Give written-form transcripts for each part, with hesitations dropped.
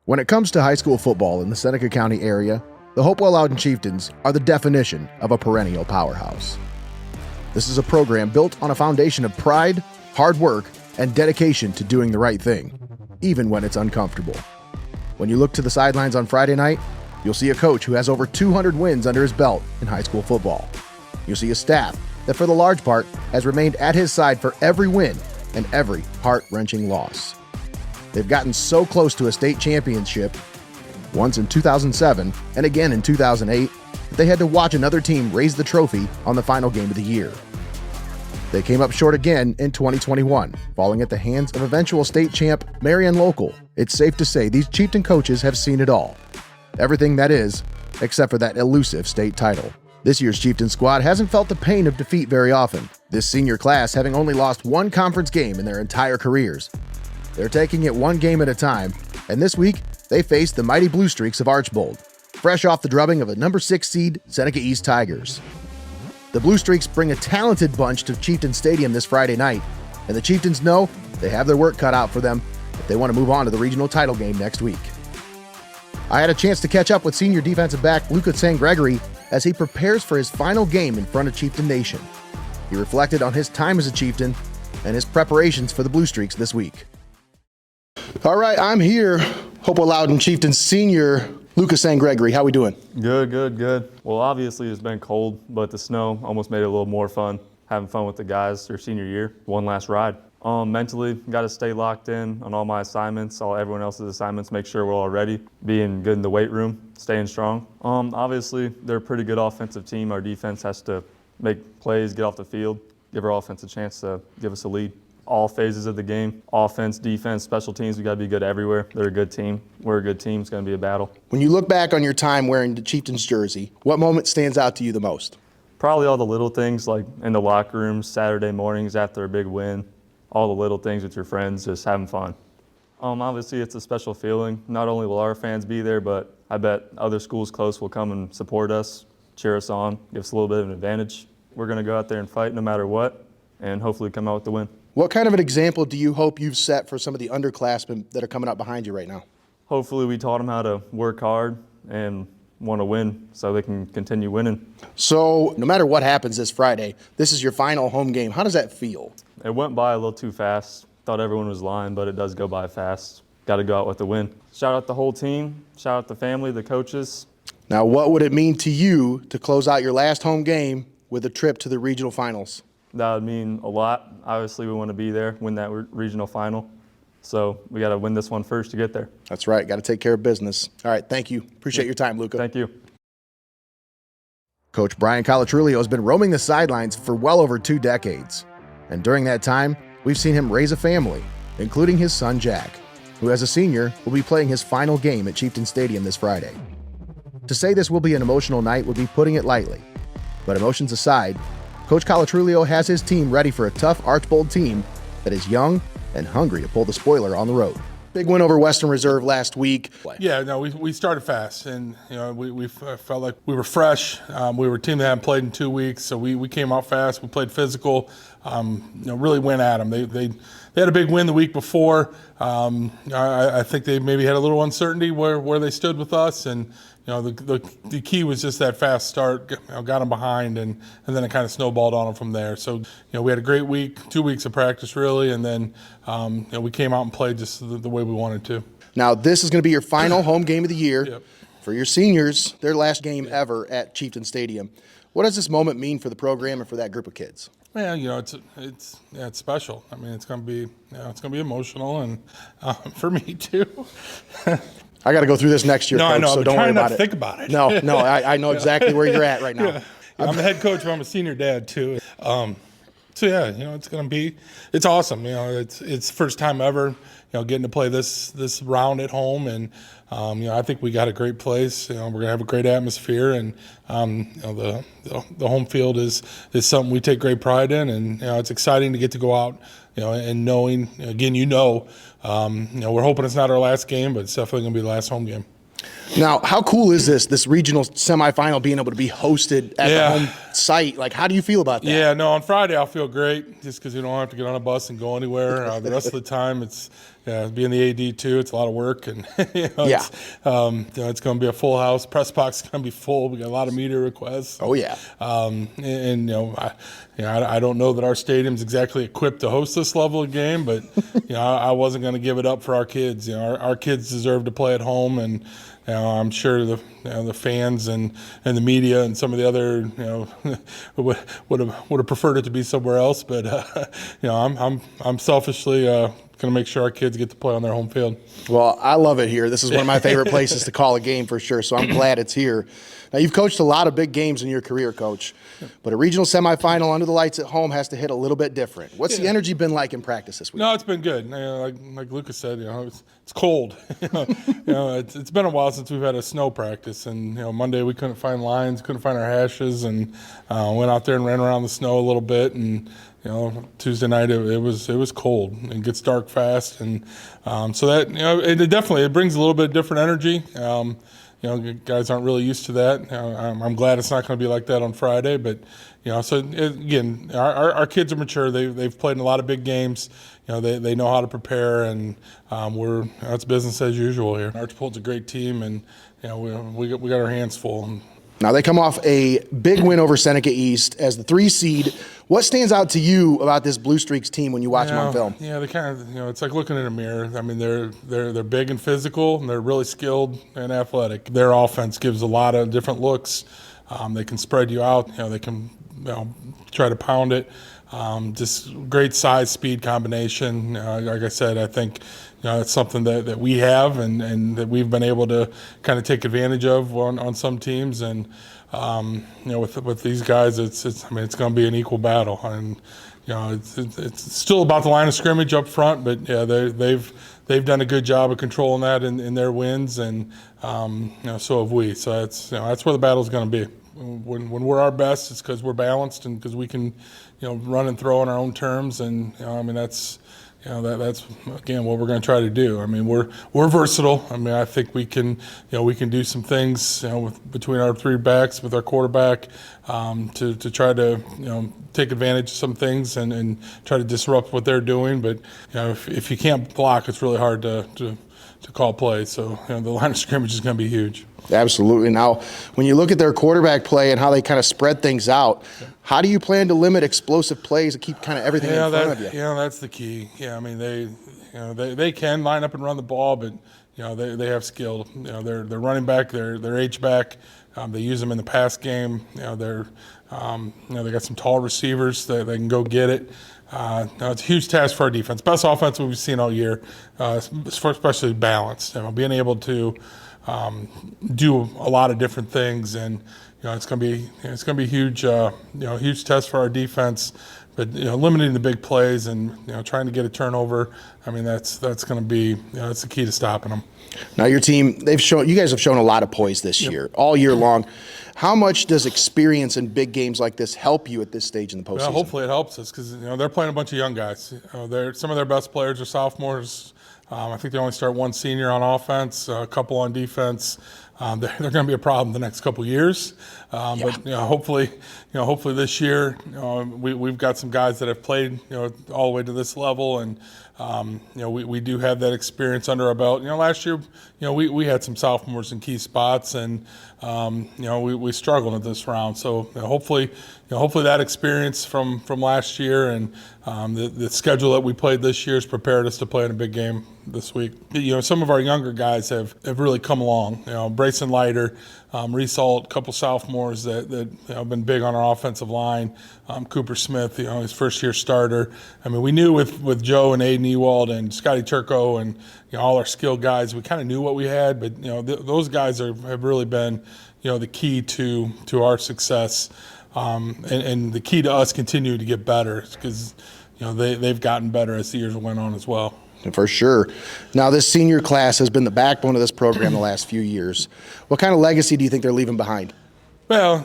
When it comes to high school football in the Seneca County area, the Hopewell-Loudon Chieftains are the definition of a perennial powerhouse. This is a program built on a foundation of pride, hard work, and dedication to doing the right thing, even when it's uncomfortable. When you look to the sidelines on Friday night, you'll see a coach who has over 200 wins under his belt in high school football. You'll see a staff that, for the large part, has remained at his side for every win and every heart-wrenching loss. They've gotten so close to a state championship, once in 2007 and again in 2008, that they had to watch another team raise the trophy on the final game of the year. They came up short again in 2021, falling at the hands of eventual state champ Marion Local. It's safe to say these Chieftain coaches have seen it all. Everything that is, except for that elusive state title. This year's Chieftain squad hasn't felt the pain of defeat very often, this senior class having only lost one conference game in their entire careers. They're taking it one game at a time, and this week, they face the mighty Bluestreaks of Archbold, fresh off the drubbing of a number 6 seed Seneca East Tigers. The Bluestreaks bring a talented bunch to Chieftain Stadium this Friday night, and the Chieftains know they have their work cut out for them if they want to move on to the regional title game next week. I had a chance to catch up with senior defensive back Luca SanGregory as he prepares for his final game in front of Chieftain Nation. He reflected on his time as a Chieftain and his preparations for the Bluestreaks this week. All right, I'm here, Hopewell-Loudon Chieftains senior Luca SanGregory. How we doing? Good. Well, obviously it's been cold, but the snow almost made it a little more fun. Having fun with the guys their senior year. One last ride. Mentally, got to stay locked in on all my assignments, all everyone else's assignments, make sure we're all ready. Being good in the weight room, staying strong. Obviously, they're a pretty good offensive team. Our defense has to make plays, get off the field, give our offense a chance to give us a lead. All phases of the game, offense, defense, special teams, we got to be good everywhere. They're a good team. We're a good team. It's going to be a battle. When you look back on your time wearing the Chieftains jersey, what moment stands out to you the most? Probably all the little things, like in the locker rooms, Saturday mornings after a big win, all the little things with your friends, just having fun. Obviously, it's a special feeling. Not only will our fans be there, but I bet other schools close will come and support us, cheer us on, give us a little bit of an advantage. We're going to go out there and fight no matter what, and hopefully come out with the win. What kind of an example do you hope you've set for some of the underclassmen that are coming up behind you right now? Hopefully we taught them how to work hard and want to win so they can continue winning. So no matter what happens this Friday, this is your final home game. How does that feel? It went by a little too fast. Thought everyone was lying, but it does go by fast. Got to go out with the win. Shout out the whole team. Shout out the family, the coaches. Now, what would it mean to you to close out your last home game with a trip to the regional finals? That would mean a lot. Obviously, we want to be there, win that regional final. So we got to win this one first to get there. That's right. Got to take care of business. All right. Thank you. Appreciate your time, Luca. Thank you. Coach Brian Colatruglio has been roaming the sidelines for well over 2 decades. And during that time, we've seen him raise a family, including his son, Jack, who as a senior will be playing his final game at Chieftain Stadium this Friday. To say this will be an emotional night would be putting it lightly. But emotions aside, Coach Colatruglio has his team ready for a tough Archbold team that is young and hungry to pull the spoiler on the road. Big win over Western Reserve last week. Yeah, no, we started fast, and we felt like we were fresh. We were a team that hadn't played in 2 weeks, so we came out fast. We played physical. Really went at them. They had a big win the week before. I think they maybe had a little uncertainty where they stood with us, and the key was just that fast start. Got them behind, and then it kind of snowballed on them from there. So we had a great week, 2 weeks of practice really, and then we came out and played just the way we wanted to. Now this is going to be your final home game of the year. Yep. For your seniors, their last game ever at Chieftain Stadium. What does this moment mean for the program and for that group of kids? Yeah, it's special. I mean, it's gonna be emotional, and for me too. I got to go through this next year, no, Coach, I know, so don't worry about it. Think about it. No, I know exactly where you're at right now. Yeah. I'm the head coach, but I'm a senior dad too. So yeah, it's awesome. It's first time ever, getting to play this round at home, and I think we got a great place. We're gonna have a great atmosphere, and the home field is something we take great pride in, and it's exciting to get to go out, and knowing again, we're hoping it's not our last game, but it's definitely gonna be the last home game. Now, how cool is this regional semifinal being able to be hosted at the that sight. Like, how do you feel about that? Yeah, no, on Friday I'll feel great just because you don't have to get on a bus and go anywhere. The rest of the time it's being the AD too. It's a lot of work, and it's going to be a full house. Press box is going to be full. We got a lot of media requests. Oh yeah. I don't know that our stadium's exactly equipped to host this level of game, but I wasn't going to give it up for our kids. Our kids deserve to play at home, and I'm sure the fans and the media and some of the other would have preferred it to be somewhere else. But I'm selfishly going to make sure our kids get to play on their home field. Well, I love it here. This is one of my favorite places to call a game for sure, so I'm glad it's here. Now, you've coached a lot of big games in your career, Coach, but a regional semifinal under the lights at home has to hit a little bit different. What's the energy been like in practice this week? No, it's been good. Like Luca said, it's cold. It's been a while since we've had a snow practice, and Monday we couldn't find lines, couldn't find our hashes, and went out there and ran around the snow a little bit, and Tuesday night it was cold. It gets dark fast, and so that it brings a little bit different energy. Guys aren't really used to that. I'm glad it's not going to be like that on Friday, but again, our kids are mature. They've played in a lot of big games. They know how to prepare, and it's business as usual here. Archbold's a great team, and we got our hands full. Now, they come off a big win over Seneca East as the 3 seed. What stands out to you about this Bluestreaks team when you watch them on film? Yeah, they kind of, it's like looking in a mirror. I mean, they're big and physical, and they're really skilled and athletic. Their offense gives a lot of different looks. They can spread you out. They can try to pound it. Just great size, speed combination. Like I said, I think it's something that we have and that we've been able to kind of take advantage of on some teams. And with these guys, it's going to be an equal battle. And it's still about the line of scrimmage up front, but they've done a good job of controlling that in their wins, and so have we. So that's where the battle's going to be. When we're our best, it's because we're balanced and because we can, run and throw on our own terms, and that's again what we're going to try to do. I mean, we're versatile. I mean, I think we can do some things between our 3 backs with our quarterback to try to take advantage of some things and try to disrupt what they're doing. But if you can't block, it's really hard to call plays. So the line of scrimmage is going to be huge. Absolutely. Now, when you look at their quarterback play and how they kind of spread things out, how do you plan to limit explosive plays and keep kind of everything in front of you? Yeah, that's the key. Yeah, I mean they can line up and run the ball, but they have skill. They're running back, they're H-back. They use them in the pass game. They got some tall receivers that they can go get it. It's a huge task for our defense. Best offense we've seen all year, especially balanced. Being able to do a lot of different things, and it's going to be huge, huge test for our defense. But limiting the big plays and trying to get a turnover, I mean that's going to be that's the key to stopping them. Now your team, you guys have shown a lot of poise this year, all year long. How much does experience in big games like this help you at this stage in the postseason? Well, hopefully it helps us because they're playing a bunch of young guys. Some of their best players are sophomores. I think they only start 1 senior on offense, a couple on defense. They're going to be a problem the next couple years. But hopefully this year we've got some guys that have played all the way to this level, and we do have that experience under our belt. Last year we had some sophomores in key spots, and we struggled at this round. So hopefully that experience from last year and the schedule that we played this year has prepared us to play in a big game this week. Some of our younger guys have really come along. Brayson Leiter, Reesalt, a couple sophomores that have been big on our offensive line. Cooper Smith, his first-year starter. I mean, we knew with Joe and Aiden Ewald and Scotty Turco and all our skilled guys, we kind of knew what we had. But those guys have really been the key to our success, and the key to us continuing to get better because they've gotten better as the years went on as well. For sure. Now, this senior class has been the backbone of this program the last few years. What kind of legacy do you think they're leaving behind? Well,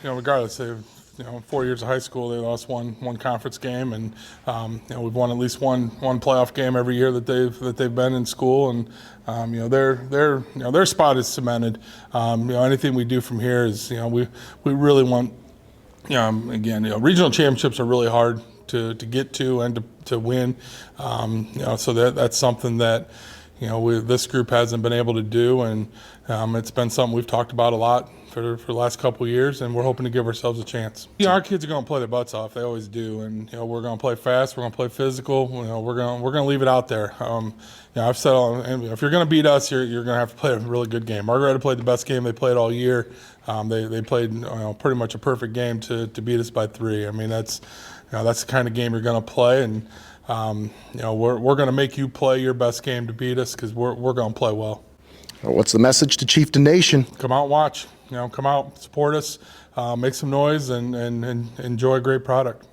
regardless, they've 4 years of high school, they lost one conference game, and we've won at least one playoff game every year that they've been in school, and their spot is cemented. Anything we do from here is we really want Again, regional championships are really hard to get to and to win. So that's something that this group hasn't been able to do, and it's been something we've talked about a lot for the last couple of years, and we're hoping to give ourselves a chance. Our kids are going to play their butts off. They always do, and we're going to play fast. We're going to play physical. We're going to leave it out there. I've said if you're going to beat us, you're going to have to play a really good game. Margaretta played the best game they played all year. They played pretty much a perfect game to beat us by 3. I mean, that's the kind of game you're going to play, and we're going to make you play your best game to beat us because we're going to play well. What's the message to Chieftain Nation? Come out and watch. Come out, support us, make some noise, and enjoy a great product.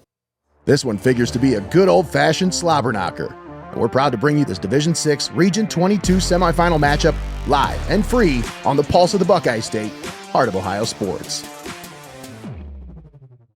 This one figures to be a good old-fashioned slobber knocker. And we're proud to bring you this Division 6 Region 22 semifinal matchup live and free on the Pulse of the Buckeye State, heart of Ohio sports.